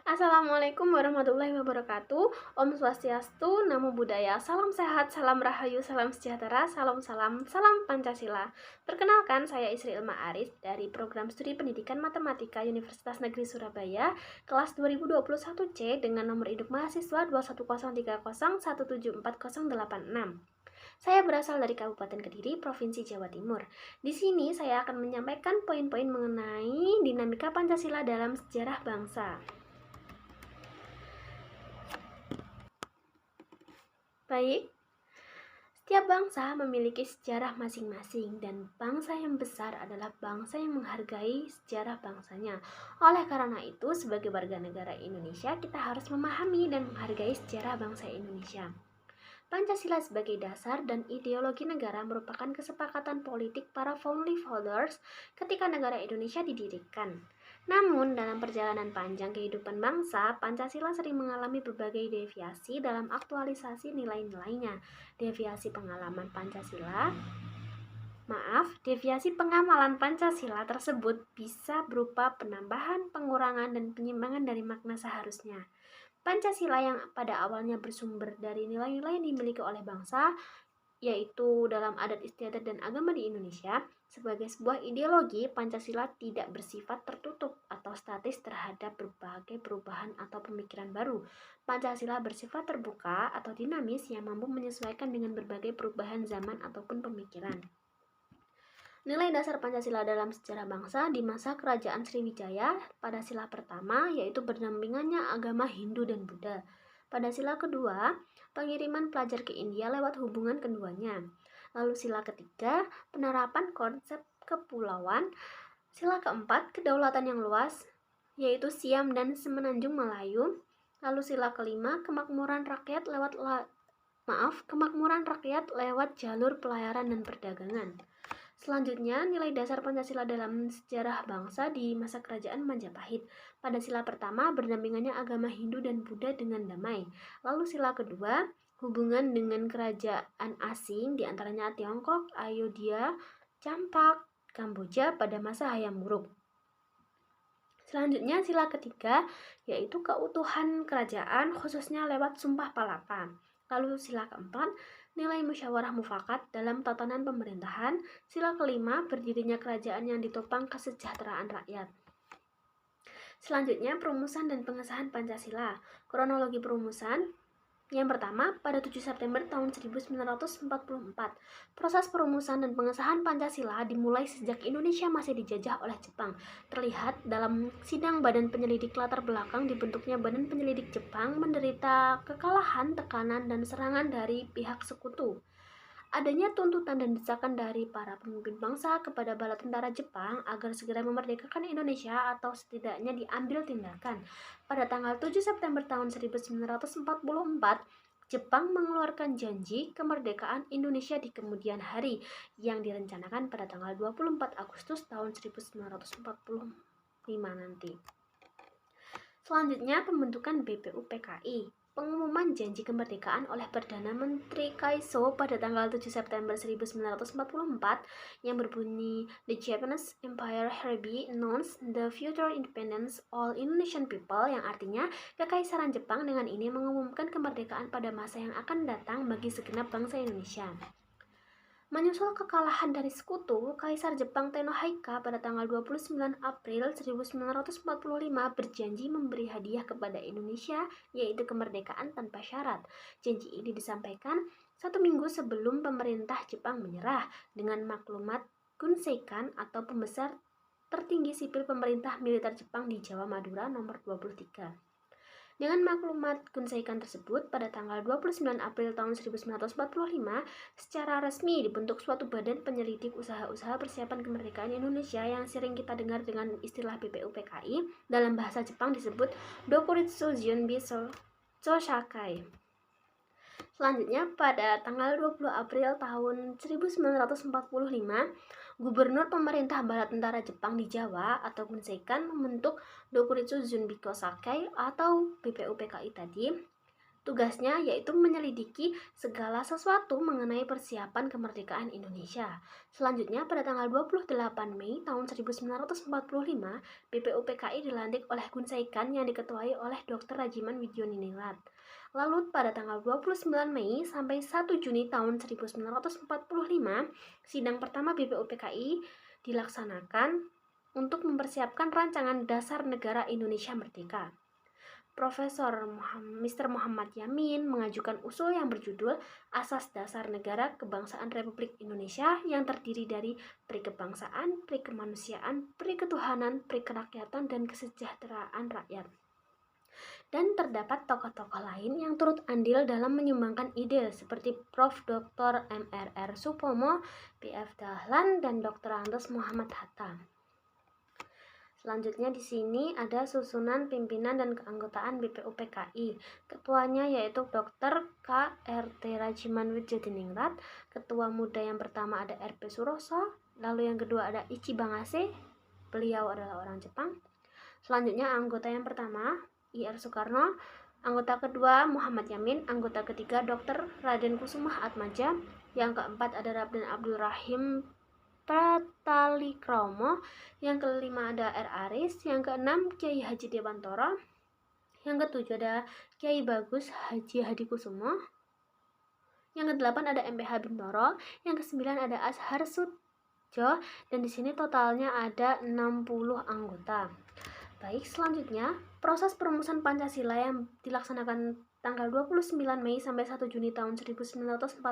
Assalamualaikum warahmatullahi wabarakatuh. Om Swastiastu, Namo Buddhaya, salam sehat, salam rahayu, salam sejahtera, salam salam, salam Pancasila. Perkenalkan, saya Isri Ilma Arif dari Program Studi Pendidikan Matematika Universitas Negeri Surabaya, kelas 2021C dengan nomor induk mahasiswa 21030174086. Saya berasal dari Kabupaten Kediri, Provinsi Jawa Timur. Di sini saya akan menyampaikan poin-poin mengenai dinamika Pancasila dalam sejarah bangsa. Baik, setiap bangsa memiliki sejarah masing-masing dan bangsa yang besar adalah bangsa yang menghargai sejarah bangsanya. Oleh karena itu, sebagai warga negara Indonesia, kita harus memahami dan menghargai sejarah bangsa Indonesia. Pancasila sebagai dasar dan ideologi negara merupakan kesepakatan politik para founding fathers ketika negara Indonesia didirikan. Namun, dalam perjalanan panjang kehidupan bangsa, Pancasila sering mengalami berbagai deviasi dalam aktualisasi nilai-nilainya. Deviasi pengalaman Pancasila Deviasi pengamalan Pancasila tersebut bisa berupa penambahan, pengurangan, dan penyimpangan dari makna seharusnya. Pancasila yang pada awalnya bersumber dari nilai-nilai yang dimiliki oleh bangsa, yaitu dalam adat istiadat dan agama di Indonesia, sebagai sebuah ideologi, Pancasila tidak bersifat tertutup atau statis terhadap berbagai perubahan atau pemikiran baru. Pancasila bersifat terbuka atau dinamis yang mampu menyesuaikan dengan berbagai perubahan zaman ataupun pemikiran. Nilai dasar Pancasila dalam sejarah bangsa di masa Kerajaan Sriwijaya pada sila pertama yaitu berdampingannya agama Hindu dan Buddha. Pada sila kedua, pengiriman pelajar ke India lewat hubungan keduanya. Lalu sila ketiga, penerapan konsep kepulauan. Sila keempat, kedaulatan yang luas, yaitu Siam dan Semenanjung Melayu. Lalu sila kelima, kemakmuran rakyat lewat jalur pelayaran dan perdagangan. Selanjutnya, nilai dasar Pancasila dalam sejarah bangsa di masa Kerajaan Majapahit. Pada sila pertama, berdampingannya agama Hindu dan Buddha dengan damai. Lalu sila kedua, hubungan dengan kerajaan asing, diantaranya Tiongkok, Ayodhya, Campak, Kamboja pada masa Hayam Wuruk. Selanjutnya, sila ketiga, yaitu keutuhan kerajaan, khususnya lewat Sumpah Palapa. Lalu sila keempat, nilai musyawarah mufakat dalam tatanan pemerintahan. Sila kelima, berdirinya kerajaan yang ditopang kesejahteraan rakyat. Selanjutnya, perumusan dan pengesahan Pancasila. Kronologi perumusan. Yang pertama, pada 7 September tahun 1944, proses perumusan dan pengesahan Pancasila dimulai sejak Indonesia masih dijajah oleh Jepang. Terlihat dalam sidang Badan Penyelidik latar belakang dibentuknya Badan Penyelidik Jepang menderita kekalahan, tekanan, dan serangan dari pihak sekutu. Adanya tuntutan dan desakan dari para pemimpin bangsa kepada bala tentara Jepang agar segera memerdekakan Indonesia atau setidaknya diambil tindakan. Pada tanggal 7 September tahun 1944, Jepang mengeluarkan janji kemerdekaan Indonesia di kemudian hari yang direncanakan pada tanggal 24 Agustus tahun 1945 nanti. Selanjutnya, pembentukan BPUPKI. Pengumuman janji kemerdekaan oleh Perdana Menteri Kaiso pada tanggal 7 September 1944 yang berbunyi The Japanese Empire hereby announce the future independence all Indonesian people, yang artinya Kekaisaran Jepang dengan ini mengumumkan kemerdekaan pada masa yang akan datang bagi segenap bangsa Indonesia. Menyusul kekalahan dari sekutu, Kaisar Jepang Tennohika pada tanggal 29 April 1945 berjanji memberi hadiah kepada Indonesia, yaitu kemerdekaan tanpa syarat. Janji ini disampaikan 1 minggu sebelum pemerintah Jepang menyerah dengan maklumat Gunseikan atau pembesar tertinggi sipil pemerintah militer Jepang di Jawa Madura nomor 23. Dengan maklumat Gunseikan tersebut, pada tanggal 29 April tahun 1945, secara resmi dibentuk suatu badan penyelidik usaha-usaha persiapan kemerdekaan Indonesia yang sering kita dengar dengan istilah BPUPKI, dalam bahasa Jepang disebut Dokuritsu Junbi Choshakai. Selanjutnya, pada tanggal 20 April tahun 1945, Gubernur Pemerintah Bala Tentara Jepang di Jawa atau Gunseikan membentuk Dokuritsu Junbi Choshakai atau BPUPKI tadi. Tugasnya yaitu menyelidiki segala sesuatu mengenai persiapan kemerdekaan Indonesia. Selanjutnya, pada tanggal 28 Mei tahun 1945, BPUPKI dilantik oleh Gun Saikan yang diketuai oleh Dr. Rajiman Widjoningrat. Lalu pada tanggal 29 Mei sampai 1 Juni tahun 1945, sidang pertama BPUPKI dilaksanakan untuk mempersiapkan rancangan dasar negara Indonesia Merdeka. Mr. Muhammad Yamin mengajukan usul yang berjudul Asas Dasar Negara Kebangsaan Republik Indonesia yang terdiri dari perikebangsaan, perikemanusiaan, periketuhanan, perikerakyatan, dan kesejahteraan rakyat. Dan terdapat tokoh-tokoh lain yang turut andil dalam menyumbangkan ide seperti Prof. Dr. M.R.R. Supomo, B.F. Dahlan, dan Dr. Andes Muhammad Hatta. Selanjutnya di sini ada susunan pimpinan dan keanggotaan BPUPKI. Ketuanya yaitu Dr. K.R.T. Rajiman Widjodiningrat. Ketua muda yang pertama ada R.P. Suroso. Lalu yang kedua ada Ichi Bangase. Beliau adalah orang Jepang. Selanjutnya anggota yang pertama I.R. Soekarno. Anggota kedua Muhammad Yamin. Anggota ketiga Dr. Raden Kusumah Atmaja. Yang keempat ada Raden Abdul Rahim Pratalikromo, yang kelima ada R. Aris, yang keenam Kiai Haji Dewantoro, yang ketujuh ada Kiai Bagus Haji Hadikusumo, yang kedelapan ada MPH Bintoro, yang kesembilan ada Ashar Sudjo, dan di sini totalnya ada 60 anggota. Baik, selanjutnya proses perumusan Pancasila yang dilaksanakan tanggal 29 Mei sampai 1 Juni tahun 1945.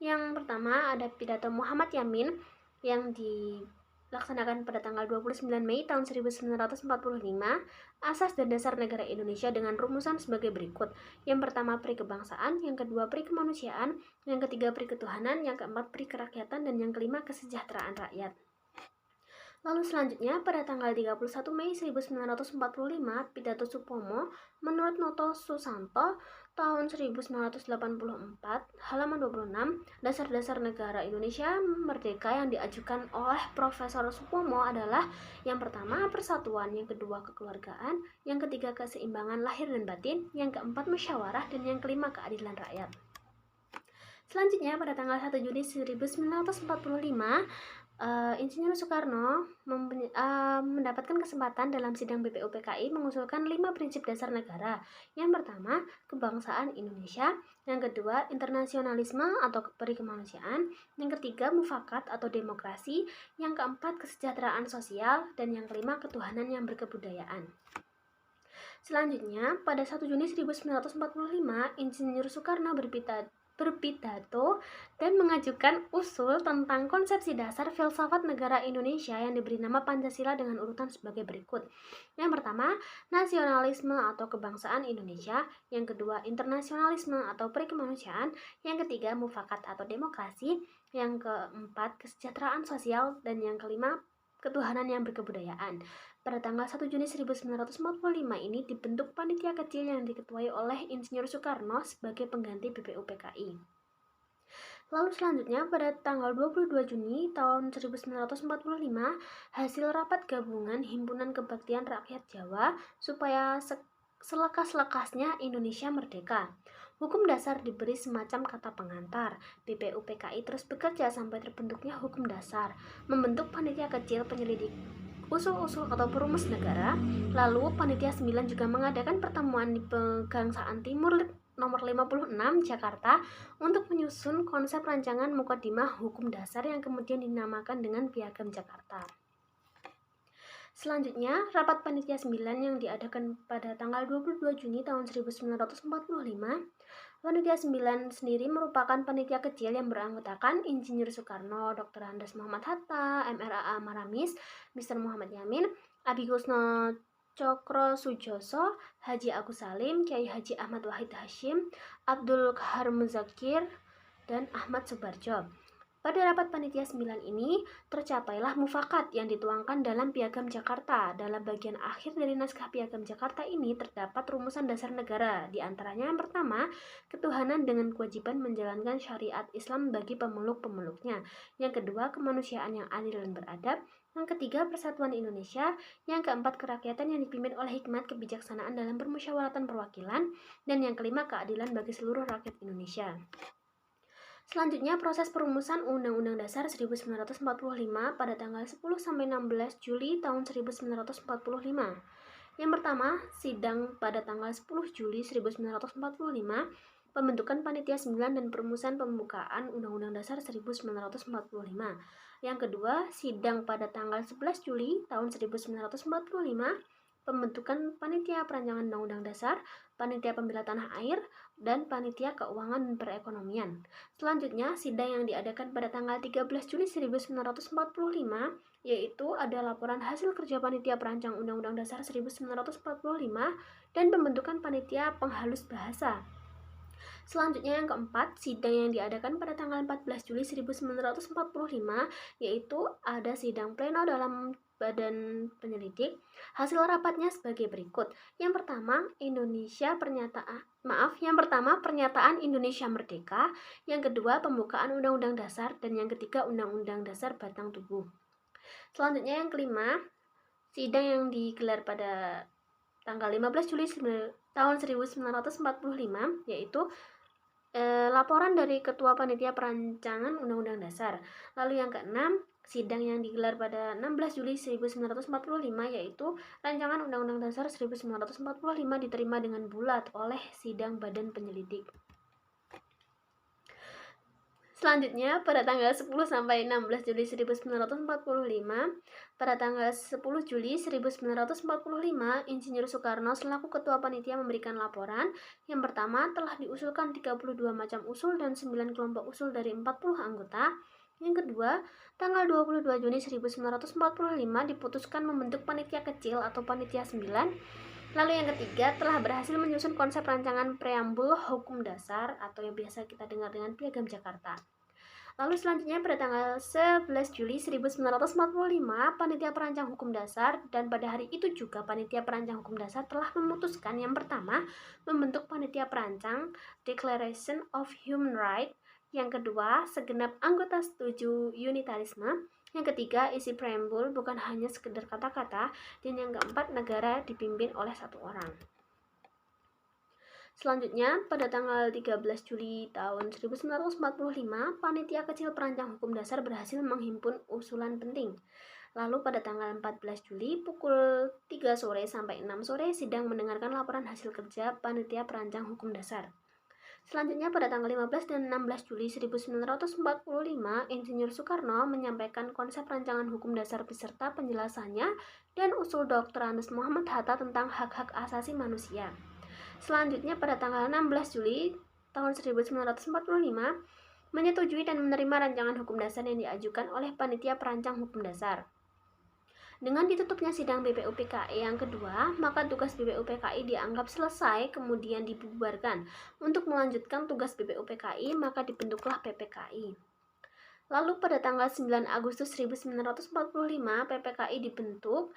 Yang pertama ada pidato Muhammad Yamin yang dilaksanakan pada tanggal 29 Mei tahun 1945, asas dan dasar negara Indonesia dengan rumusan sebagai berikut. Yang pertama perikebangsaan, yang kedua perikemanusiaan, yang ketiga periketuhanan, yang keempat perikerakyatan, dan yang kelima kesejahteraan rakyat. Lalu selanjutnya pada tanggal 31 Mei 1945, pidato Supomo menurut Noto Susanto tahun 1984, halaman 26, dasar-dasar negara Indonesia Merdeka yang diajukan oleh Profesor Supomo adalah yang pertama persatuan, yang kedua kekeluargaan, yang ketiga keseimbangan lahir dan batin, yang keempat musyawarah, dan yang kelima keadilan rakyat. Selanjutnya pada tanggal 1 Juni 1945, Insinyur Soekarno mendapatkan kesempatan dalam sidang BPUPKI mengusulkan 5 prinsip dasar negara. Yang pertama, kebangsaan Indonesia. Yang kedua, internasionalisme atau perikemanusiaan. Yang ketiga, mufakat atau demokrasi. Yang keempat, kesejahteraan sosial. Dan yang kelima, ketuhanan yang berkebudayaan. Selanjutnya, pada 1 Juni 1945, Insinyur Soekarno berpidato dan mengajukan usul tentang konsepsi dasar filsafat negara Indonesia yang diberi nama Pancasila dengan urutan sebagai berikut. Yang pertama, nasionalisme atau kebangsaan Indonesia. Yang kedua, internasionalisme atau perikemanusiaan. Yang ketiga, mufakat atau demokrasi. Yang keempat, kesejahteraan sosial. Dan yang kelima, ketuhanan yang berkebudayaan. Pada tanggal 1 Juni 1945 ini dibentuk panitia kecil yang diketuai oleh Insinyur Soekarno sebagai pengganti BPUPKI. Lalu selanjutnya pada tanggal 22 Juni tahun 1945, hasil rapat gabungan Himpunan Kebaktian Rakyat Jawa supaya selekas-lekasnya Indonesia merdeka. Hukum dasar diberi semacam kata pengantar. BPUPKI terus bekerja sampai terbentuknya hukum dasar, membentuk panitia kecil penyelidik usul-usul atau perumus negara. Lalu panitia 9 juga mengadakan pertemuan di Pegangsaan Timur nomor 56 Jakarta untuk menyusun konsep rancangan Mukadimah Hukum Dasar yang kemudian dinamakan dengan Piagam Jakarta. Selanjutnya, rapat panitia 9 yang diadakan pada tanggal 22 Juni tahun 1945. Panitia 9 sendiri merupakan panitia kecil yang beranggotakan Insinyur Soekarno, Dr. Andes Muhammad Hatta, M.R.A. Maramis, Mr. Muhammad Yamin, Abi Kusno Cokro Sujoso, Haji Agus Salim, Kiai Haji Ahmad Wahid Hashim, Abdul Kahar Muzakir, dan Ahmad Subarjo. Pada rapat panitia 9 ini, tercapailah mufakat yang dituangkan dalam Piagam Jakarta. Dalam bagian akhir dari naskah Piagam Jakarta ini terdapat rumusan dasar negara. Di antaranya yang pertama, ketuhanan dengan kewajiban menjalankan syariat Islam bagi pemeluk-pemeluknya. Yang kedua, kemanusiaan yang adil dan beradab. Yang ketiga, Persatuan Indonesia. Yang keempat, kerakyatan yang dipimpin oleh hikmat kebijaksanaan dalam permusyawaratan perwakilan. Dan yang kelima, keadilan bagi seluruh rakyat Indonesia. Selanjutnya, proses perumusan Undang-Undang Dasar 1945 pada tanggal 10-16 Juli tahun 1945. Yang pertama, sidang pada tanggal 10 Juli 1945, pembentukan Panitia 9 dan perumusan pembukaan Undang-Undang Dasar 1945. Yang kedua, sidang pada tanggal 11 Juli tahun 1945, pembentukan Panitia Perancangan Undang-Undang Dasar, Panitia Pembela Tanah Air, dan Panitia Keuangan dan Perekonomian. Selanjutnya, sidang yang diadakan pada tanggal 13 Juli 1945, yaitu ada laporan hasil kerja Panitia Perancang Undang-Undang Dasar 1945 dan pembentukan Panitia Penghalus Bahasa. Selanjutnya yang keempat, sidang yang diadakan pada tanggal 14 Juli 1945, yaitu ada sidang pleno dalam Badan Penyelidik. Hasil rapatnya sebagai berikut. Yang pertama, pernyataan Indonesia Merdeka. Yang kedua, pembukaan Undang-Undang Dasar, dan yang ketiga, Undang-Undang Dasar Batang Tubuh. Selanjutnya yang kelima, sidang yang digelar pada tanggal 15 Juli tahun 1945, yaitu laporan dari Ketua Panitia Perancangan Undang-Undang Dasar. Lalu yang keenam, sidang yang digelar pada 16 Juli 1945, yaitu Rancangan Undang-Undang Dasar 1945 diterima dengan bulat oleh sidang Badan Penyelidik. Selanjutnya, pada tanggal 10-16 Juli 1945, pada tanggal 10 Juli 1945, Insinyur Soekarno selaku Ketua Panitia memberikan laporan. Yang pertama, telah diusulkan 32 macam usul dan 9 kelompok usul dari 40 anggota. Yang kedua, tanggal 22 Juni 1945 diputuskan membentuk panitia kecil atau panitia 9. Lalu yang ketiga, telah berhasil menyusun konsep rancangan preambul hukum dasar atau yang biasa kita dengar dengan Piagam Jakarta. Lalu selanjutnya pada tanggal 11 Juli 1945, Panitia Perancang Hukum Dasar, dan pada hari itu juga Panitia Perancang Hukum Dasar telah memutuskan yang pertama, membentuk Panitia Perancang Declaration of Human Rights. Yang kedua, segenap anggota setuju unitarisme. Yang ketiga, isi preambul bukan hanya sekedar kata-kata. Dan yang keempat, negara dipimpin oleh satu orang. Selanjutnya, pada tanggal 13 Juli tahun 1945, Panitia Kecil Perancang Hukum Dasar berhasil menghimpun usulan penting. Lalu pada tanggal 14 Juli pukul 3 sore sampai 6 sore, sidang mendengarkan laporan hasil kerja Panitia Perancang Hukum Dasar. Selanjutnya pada tanggal 15 dan 16 Juli 1945, Insinyur Soekarno menyampaikan konsep rancangan hukum dasar beserta penjelasannya dan usul Dr. Andes Muhammad Hatta tentang hak-hak asasi manusia. Selanjutnya pada tanggal 16 Juli tahun 1945, menyetujui dan menerima rancangan hukum dasar yang diajukan oleh Panitia Perancang Hukum Dasar. Dengan ditutupnya sidang BPUPKI yang kedua, maka tugas BPUPKI dianggap selesai, kemudian dibubarkan. Untuk melanjutkan tugas BPUPKI, maka dibentuklah PPKI. Lalu pada tanggal 9 Agustus 1945, PPKI dibentuk.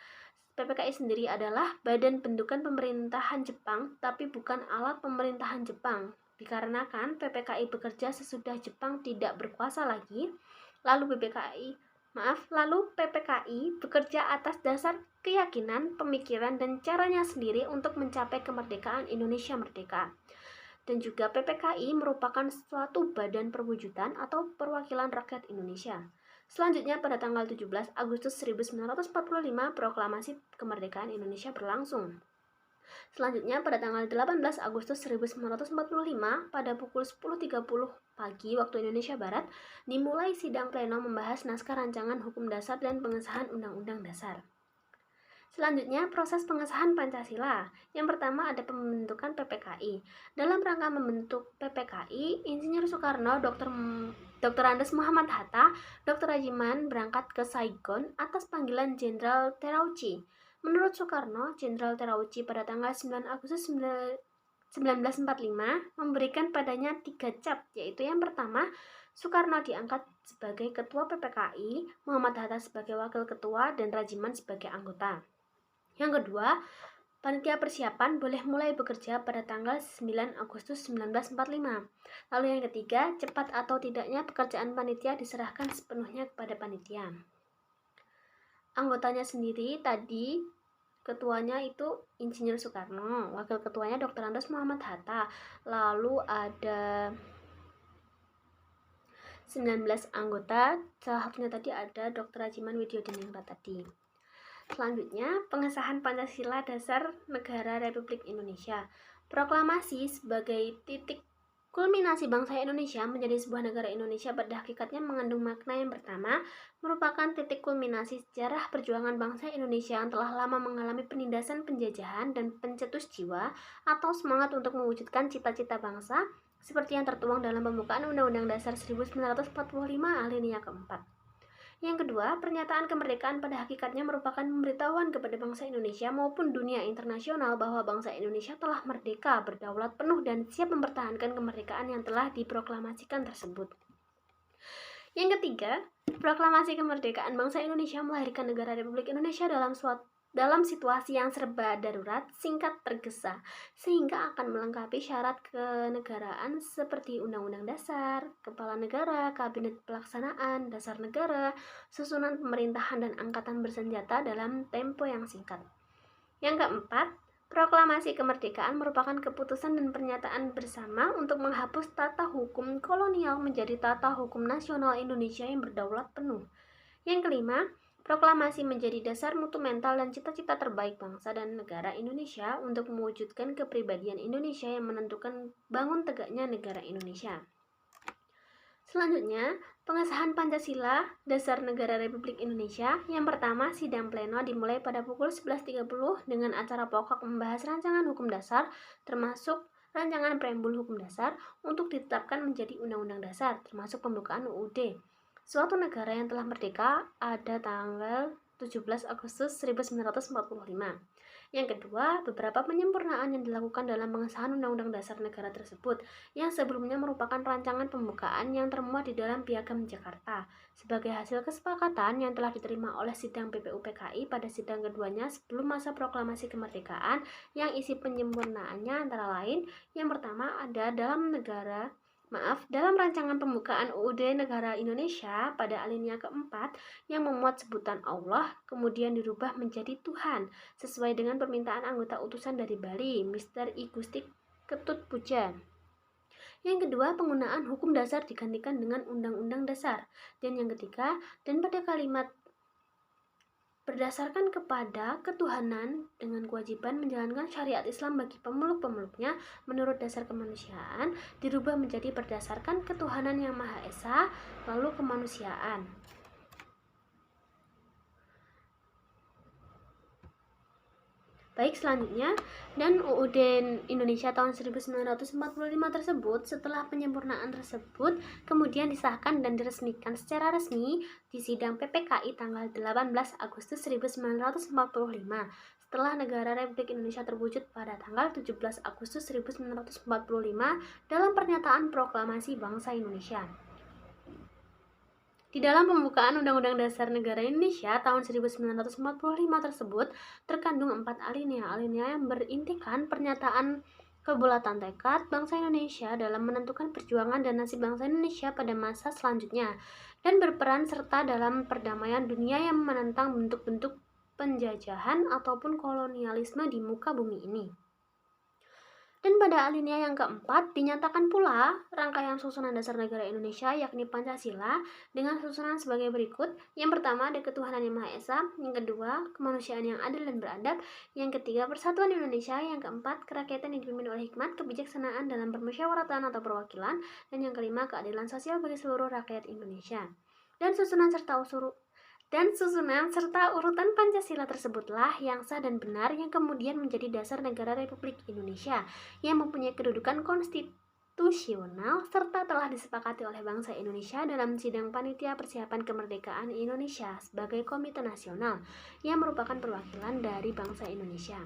PPKI sendiri adalah Badan Bentukan Pemerintahan Jepang, tapi bukan alat pemerintahan Jepang. Dikarenakan PPKI bekerja sesudah Jepang tidak berkuasa lagi, lalu PPKI bekerja atas dasar keyakinan, pemikiran, dan caranya sendiri untuk mencapai kemerdekaan Indonesia merdeka. Dan juga PPKI merupakan suatu badan perwujudan atau perwakilan rakyat Indonesia. Selanjutnya pada tanggal 17 Agustus 1945, proklamasi kemerdekaan Indonesia berlangsung. Selanjutnya pada tanggal 18 Agustus 1945 pada pukul 10.30 pagi waktu Indonesia Barat dimulai sidang pleno membahas naskah rancangan hukum dasar dan pengesahan Undang-Undang Dasar. Selanjutnya proses pengesahan Pancasila. Yang pertama ada pembentukan PPKI. Dalam rangka membentuk PPKI, Insinyur Soekarno, Dr. Andes Muhammad Hatta, Dr. Rajiman berangkat ke Saigon atas panggilan Jenderal Terauchi. Menurut Soekarno, Jenderal Terauchi pada tanggal 9 Agustus 1945 memberikan padanya 3 cap, yaitu yang pertama, Soekarno diangkat sebagai Ketua PPKI, Muhammad Hatta sebagai Wakil Ketua, dan Rajiman sebagai anggota. Yang kedua, panitia persiapan boleh mulai bekerja pada tanggal 9 Agustus 1945. Lalu yang ketiga, cepat atau tidaknya pekerjaan panitia diserahkan sepenuhnya kepada panitia. Anggotanya sendiri tadi, ketuanya itu Insinyur Soekarno, wakil ketuanya Dr. Andes Muhammad Hatta, lalu ada 19 anggota, salah satunya tadi ada Dr. Rajiman Widyodiningrat tadi. Selanjutnya, pengesahan Pancasila Dasar Negara Republik Indonesia. Proklamasi sebagai titik kulminasi bangsa Indonesia menjadi sebuah negara Indonesia pada hakikatnya mengandung makna yang pertama, merupakan titik kulminasi sejarah perjuangan bangsa Indonesia yang telah lama mengalami penindasan penjajahan dan pencetus jiwa atau semangat untuk mewujudkan cita-cita bangsa seperti yang tertuang dalam pembukaan Undang-Undang Dasar 1945 alinea keempat. Yang kedua, pernyataan kemerdekaan pada hakikatnya merupakan pemberitahuan kepada bangsa Indonesia maupun dunia internasional bahwa bangsa Indonesia telah merdeka, berdaulat penuh, dan siap mempertahankan kemerdekaan yang telah diproklamasikan tersebut. Yang ketiga, proklamasi kemerdekaan bangsa Indonesia melahirkan negara Republik Indonesia dalam situasi yang serba darurat, singkat, tergesa, sehingga akan melengkapi syarat kenegaraan seperti Undang-Undang Dasar, Kepala Negara, Kabinet Pelaksanaan, Dasar Negara, susunan pemerintahan dan angkatan bersenjata dalam tempo yang singkat. Yang keempat, proklamasi kemerdekaan merupakan keputusan dan pernyataan bersama untuk menghapus tata hukum kolonial menjadi tata hukum nasional Indonesia yang berdaulat penuh. Yang kelima, proklamasi menjadi dasar mutu mental dan cita-cita terbaik bangsa dan negara Indonesia untuk mewujudkan kepribadian Indonesia yang menentukan bangun tegaknya negara Indonesia. Selanjutnya, pengesahan Pancasila Dasar Negara Republik Indonesia. Yang pertama, sidang pleno dimulai pada pukul 11.30 dengan acara pokok membahas rancangan hukum dasar termasuk rancangan preambul hukum dasar untuk ditetapkan menjadi undang-undang dasar termasuk pembukaan UUD. Suatu negara yang telah merdeka ada tanggal 17 Agustus 1945. Yang kedua, beberapa penyempurnaan yang dilakukan dalam pengesahan Undang-Undang Dasar Negara tersebut, yang sebelumnya merupakan rancangan pembukaan yang termuat di dalam Piagam Jakarta, sebagai hasil kesepakatan yang telah diterima oleh sidang PPUPKI pada sidang keduanya sebelum masa proklamasi kemerdekaan, yang isi penyempurnaannya antara lain, yang pertama ada dalam rancangan pembukaan UUD Negara Indonesia pada alinea keempat yang memuat sebutan Allah kemudian dirubah menjadi Tuhan sesuai dengan permintaan anggota utusan dari Bali, Mr. I Gusti Ketut Puja. Yang kedua, penggunaan hukum dasar digantikan dengan undang-undang dasar. Dan yang ketiga, dan pada kalimat berdasarkan kepada ketuhanan dengan kewajiban menjalankan syariat Islam bagi pemeluk-pemeluknya menurut dasar kemanusiaan dirubah menjadi berdasarkan ketuhanan yang Maha Esa lalu kemanusiaan. Baik, selanjutnya, dan UUD Indonesia tahun 1945 tersebut setelah penyempurnaan tersebut kemudian disahkan dan diresmikan secara resmi di sidang PPKI tanggal 18 Agustus 1945 setelah negara Republik Indonesia terwujud pada tanggal 17 Agustus 1945 dalam pernyataan proklamasi bangsa Indonesia. Di dalam pembukaan Undang-Undang Dasar Negara Indonesia tahun 1945 tersebut terkandung 4 alinea yang berintikan pernyataan kebulatan tekad bangsa Indonesia dalam menentukan perjuangan dan nasib bangsa Indonesia pada masa selanjutnya dan berperan serta dalam perdamaian dunia yang menentang bentuk-bentuk penjajahan ataupun kolonialisme di muka bumi ini. Dan pada alinea yang keempat dinyatakan pula rangkaian susunan dasar negara Indonesia yakni Pancasila dengan susunan sebagai berikut. Yang pertama ada ketuhanan yang Maha Esa, yang kedua kemanusiaan yang adil dan beradab, yang ketiga persatuan Indonesia, yang keempat kerakyatan yang dipimpin oleh hikmat kebijaksanaan dalam permusyawaratan atau perwakilan, dan yang kelima keadilan sosial bagi seluruh rakyat Indonesia. Dan susunan serta urutan Pancasila tersebutlah yang sah dan benar yang kemudian menjadi dasar negara Republik Indonesia yang mempunyai kedudukan konstitusional serta telah disepakati oleh bangsa Indonesia dalam sidang Panitia Persiapan Kemerdekaan Indonesia sebagai komite nasional yang merupakan perwakilan dari bangsa Indonesia.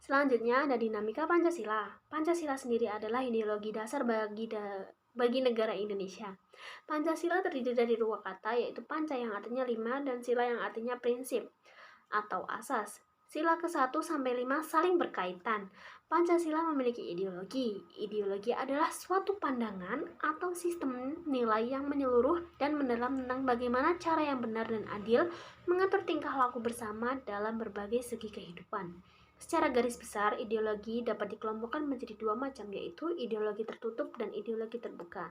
Selanjutnya ada dinamika Pancasila. Pancasila sendiri adalah ideologi dasar bagi negara Indonesia. Pancasila terdiri dari dua kata yaitu panca yang artinya 5 dan sila yang artinya prinsip atau asas. Sila ke-1 sampai 5 saling berkaitan. Pancasila memiliki ideologi. Ideologi adalah suatu pandangan atau sistem nilai yang menyeluruh dan mendalam tentang bagaimana cara yang benar dan adil mengatur tingkah laku bersama dalam berbagai segi kehidupan. Secara garis besar, ideologi dapat dikelompokkan menjadi dua macam, yaitu ideologi tertutup dan ideologi terbuka.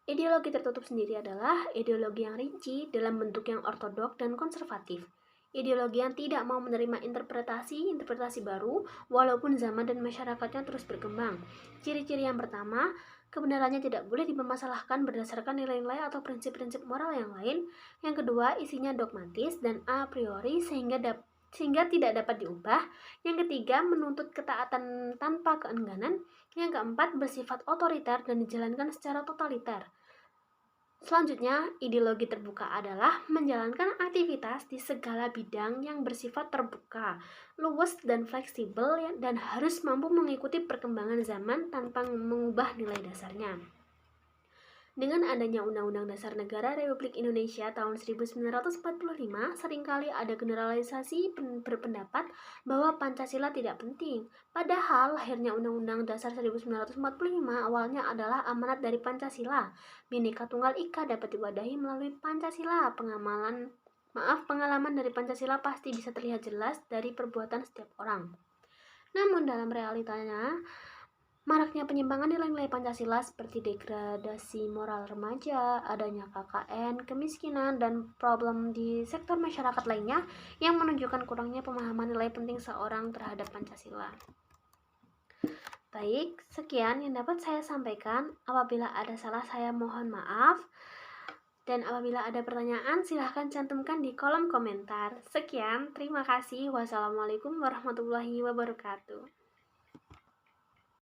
Ideologi tertutup sendiri adalah ideologi yang rinci dalam bentuk yang ortodok dan konservatif. Ideologi yang tidak mau menerima interpretasi baru, walaupun zaman dan masyarakatnya terus berkembang. Ciri-ciri yang pertama, kebenarannya tidak boleh dipermasalahkan berdasarkan nilai-nilai atau prinsip-prinsip moral yang lain. Yang kedua, isinya dogmatis dan a priori sehingga tidak dapat diubah. Yang ketiga, menuntut ketaatan tanpa keengganan. Yang keempat, bersifat otoriter dan dijalankan secara totaliter. Selanjutnya, ideologi terbuka adalah menjalankan aktivitas di segala bidang yang bersifat terbuka, luas dan fleksibel dan harus mampu mengikuti perkembangan zaman tanpa mengubah nilai dasarnya. Dengan adanya Undang-Undang Dasar Negara Republik Indonesia tahun 1945, seringkali ada generalisasi berpendapat bahwa Pancasila tidak penting. Padahal lahirnya Undang-Undang Dasar 1945 awalnya adalah amanat dari Pancasila. Bhinneka Tunggal Ika dapat diwadahi melalui Pancasila. Pengalaman dari Pancasila pasti bisa terlihat jelas dari perbuatan setiap orang. Namun dalam realitanya, maraknya penyimpangan nilai-nilai Pancasila seperti degradasi moral remaja, adanya KKN, kemiskinan, dan problem di sektor masyarakat lainnya yang menunjukkan kurangnya pemahaman nilai penting seorang terhadap Pancasila. Baik, sekian yang dapat saya sampaikan. Apabila ada salah, saya mohon maaf. Dan apabila ada pertanyaan, silahkan cantumkan di kolom komentar. Sekian, terima kasih. Wassalamualaikum warahmatullahi wabarakatuh.